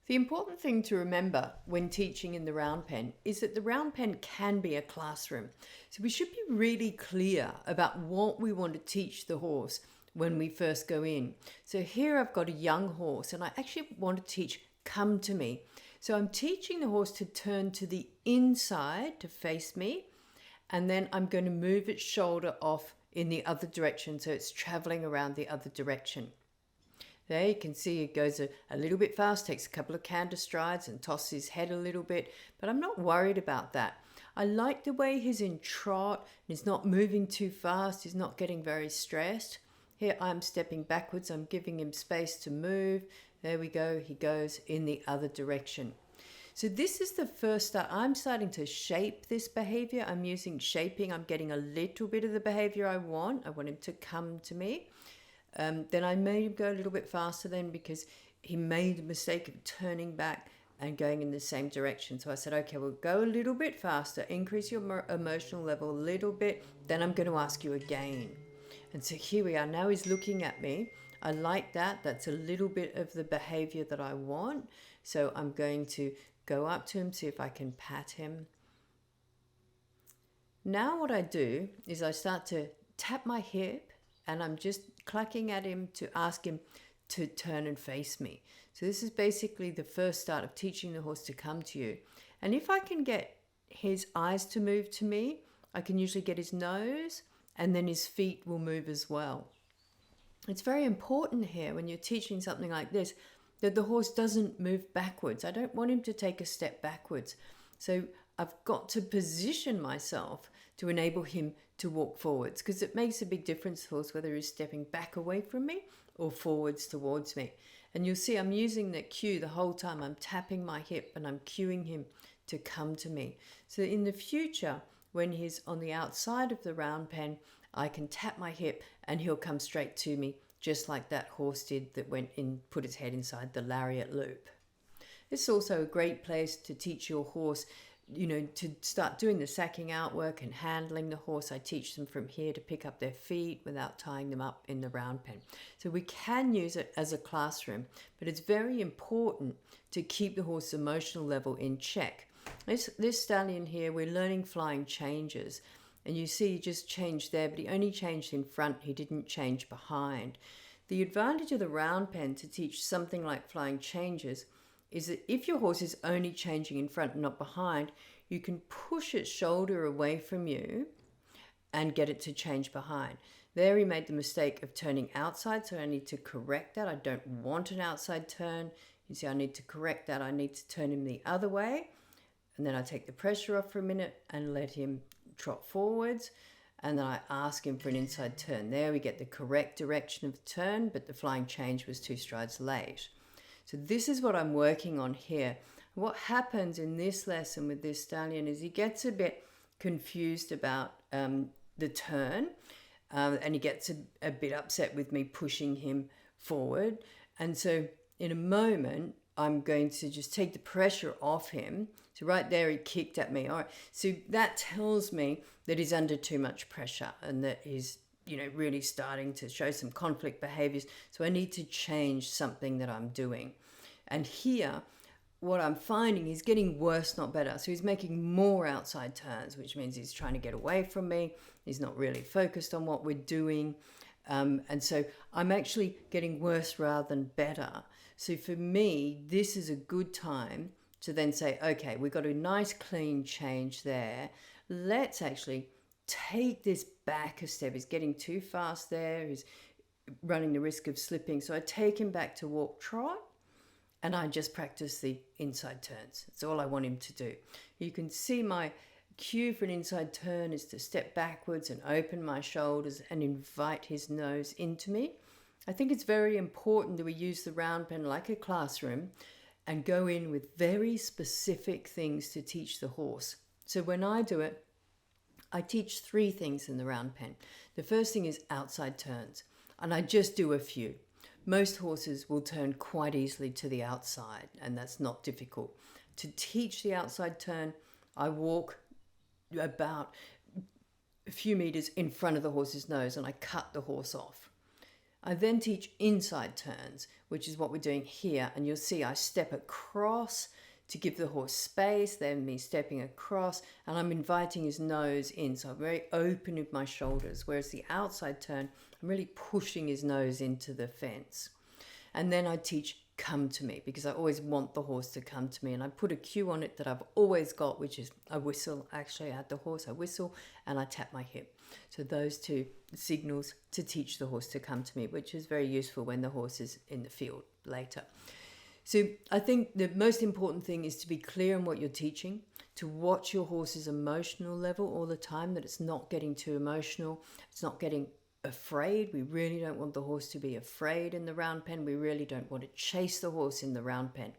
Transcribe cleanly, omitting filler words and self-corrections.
The important thing to remember when teaching in the round pen is that the round pen can be a classroom. So we should be really clear about what we want to teach the horse when we first go in. So here I've got a young horse and I actually want to teach come to me. So I'm teaching the horse to turn to the inside to face me, and then I'm going to move its shoulder off in the other direction so it's traveling around the other direction. There you can see it goes a little bit fast, takes a couple of canter strides and tosses his head a little bit, but I'm not worried about that. I like the way he's in trot and he's not moving too fast, he's not getting very stressed. Here I'm stepping backwards, I'm giving him space to move. There we go, he goes in the other direction. So this is the first start. I'm starting to shape this behavior. I'm using shaping. I'm getting a little bit of the behavior I want. I want him to come to me. Then I made go a little bit faster then because he made the mistake of turning back and going in the same direction. So I said, okay, we'll go a little bit faster, increase your emotional level a little bit, then I'm going to ask you again. And so here we are. Now he's looking at me. I like that. That's a little bit of the behavior that I want. So I'm going to go up to him, see if I can pat him. Now what I do is I start to tap my hip and I'm just clacking at him to ask him to turn and face me. So this is basically the first start of teaching the horse to come to you. And if I can get his eyes to move to me, I can usually get his nose, and then his feet will move as well. It's very important here when you're teaching something like this that the horse doesn't move backwards. I don't want him to take a step backwards. So I've got to position myself to enable him to walk forwards, because it makes a big difference, of course, whether he's stepping back away from me or forwards towards me. And you'll see I'm using that cue the whole time. I'm tapping my hip and I'm cueing him to come to me. So in the future, when he's on the outside of the round pen, I can tap my hip and he'll come straight to me, just like that horse did that went in, put his head inside the lariat loop. This is also a great place to teach your horse, to start doing the sacking out work and handling the horse. I teach them from here to pick up their feet without tying them up in the round pen. So we can use it as a classroom, but it's very important to keep the horse's emotional level in check. This stallion here, we're learning flying changes. And you see he just changed there, but he only changed in front. He didn't change behind. The advantage of the round pen to teach something like flying changes is that if your horse is only changing in front and not behind, you can push its shoulder away from you and get it to change behind. There he made the mistake of turning outside, so I need to correct that. I don't want an outside turn. You see, I need to correct that. I need to turn him the other way. And then I take the pressure off for a minute and let him trot forwards. And then I ask him for an inside turn. There we get the correct direction of the turn, but the flying change was 2 strides late. So this is what I'm working on here. What happens in this lesson with this stallion is he gets a bit confused about the turn, and he gets a bit upset with me pushing him forward. And so in a moment, I'm going to just take the pressure off him. So right there, he kicked at me. All right. So that tells me that he's under too much pressure and that he's, really starting to show some conflict behaviors. So I need to change something that I'm doing. And here, what I'm finding, he's getting worse, not better. So he's making more outside turns, which means he's trying to get away from me. He's not really focused on what we're doing. And so I'm actually getting worse rather than better. So for me, this is a good time to then say, okay, we've got a nice clean change there. Let's actually take this back a step. He's getting too fast there. He's running the risk of slipping. So I take him back to walk trot and I just practice the inside turns. That's all I want him to do. You can see my cue for an inside turn is to step backwards and open my shoulders and invite his nose into me. I think it's very important that we use the round pen like a classroom and go in with very specific things to teach the horse. So when I do it, I teach 3 things in the round pen. The first thing is outside turns, and I just do a few. Most horses will turn quite easily to the outside, and that's not difficult. To teach the outside turn, I walk about a few meters in front of the horse's nose and I cut the horse off. I then teach inside turns, which is what we're doing here. And you'll see I step across to give the horse space, then me stepping across, and I'm inviting his nose in. So I'm very open with my shoulders, whereas the outside turn, I'm really pushing his nose into the fence. And then I teach come to me, because I always want the horse to come to me. And I put a cue on it that I've always got, which is a whistle. Actually, I had the horse, I whistle, and I tap my hip. So those two signals to teach the horse to come to me, which is very useful when the horse is in the field later. So I think the most important thing is to be clear on what you're teaching, to watch your horse's emotional level all the time, that it's not getting too emotional, it's not getting afraid. We really don't want the horse to be afraid in the round pen. We really don't want to chase the horse in the round pen.